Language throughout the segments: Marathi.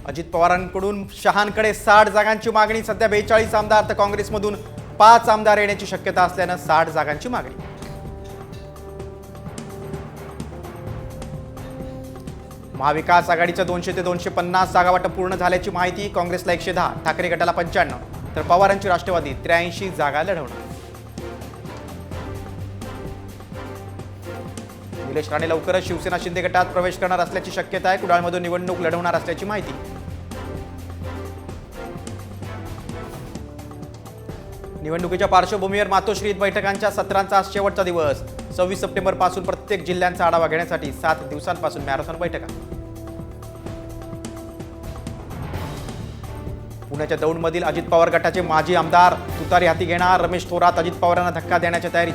अजित पवारांकडून शहांकडे 60 जागांची मागणी. सध्या 42 आमदार तर काँग्रेसमधून 5 आमदार येण्याची शक्यता असल्यानं 60 जागांची मागणी. महाविकास आघाडीचं 200 ते 250 जागा वाटप पूर्ण झाल्याची माहिती. काँग्रेसला 110, ठाकरे गटाला 95 तर पवारांची राष्ट्रवादी 83 जागा लढवणार. निलेश राणे लवकरच शिवसेना शिंदे गटात प्रवेश करणार असल्याची शक्यता आहे. कुडाळमधून निवडणूक लढवणार असल्याची माहिती. निवडणुकीच्या पार्श्वभूमीवर मातोश्रीत बैठकांच्या सत्रांचा आज शेवटचा दिवस. 26 सप्टेंबर पासून प्रत्येक जिल्ह्यांचा आढावा घेण्यासाठी 7 दिवसांपासून मॅरेथॉन बैठका. पुण्याच्या दौंडमधील अजित पवार गटाचे माजी आमदार तुतारी हाती घेणार. रमेश थोरात अजित पवारांना धक्का देण्याच्या तयारीत.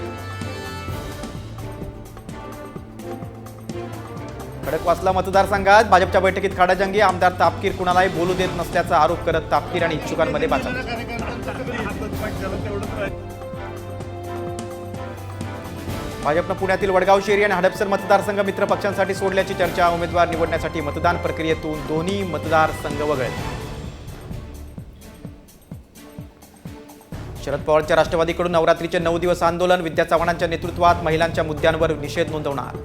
खडकवासला मतदारसंघात भाजपच्या बैठकीत खडाजंगी. आमदार तापकीर कुणालाही बोलू देत नसल्याचा आरोप करत तापकीर आणि इच्छुकांमध्ये बाचाबाची. भाजपनं पुण्यातील वडगाव शेरी आणि हडपसर मतदारसंघ मित्र पक्षांसाठी सोडल्याची चर्चा. उमेदवार निवडण्यासाठी मतदान प्रक्रियेतून दोन्ही मतदारसंघ वगळले. शरद पवारांच्या राष्ट्रवादीकडून नवरात्रीचे 9 दिवस आंदोलन. विद्या चव्हाणांच्या नेतृत्वात महिलांच्या मुद्द्यांवर निषेध नोंदवणार.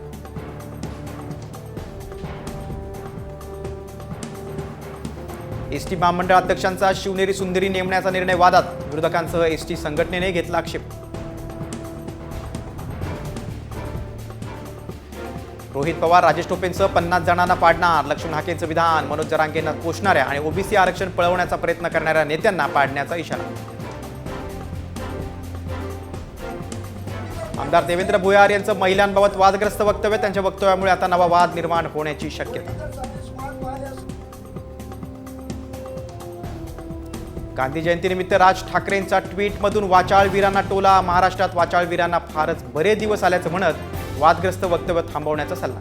एसटी महामंडळ अध्यक्षांचा शिवनेरी सुंदरी नेमण्याचा निर्णय वादात. विरोधकांसह एसटी संघटनेने घेतला आक्षेप. रोहित पवार राजेश टोपेंसह 50 जणांना पाडणार. लक्ष्मण हाकेंचं विधान. मनोज जरांगेंना पोषणाऱ्या आणि ओबीसी आरक्षण पळवण्याचा प्रयत्न करणाऱ्या नेत्यांना पाडण्याचा इशारा. आमदार देवेंद्र भुयार यांचं महिलांबाबत वादग्रस्त वक्तव्य. त्यांच्या वक्तव्यामुळे आता नवा वाद निर्माण होण्याची शक्यता. गांधी जयंतीनिमित्त राज ठाकरेंचा ट्विटमधून वाचाळवीरांना टोला. महाराष्ट्रात वाचाळवीरांना फारच बरे दिवस आल्याचं म्हणत वादग्रस्त वक्तव्य थांबवण्याचा सल्ला.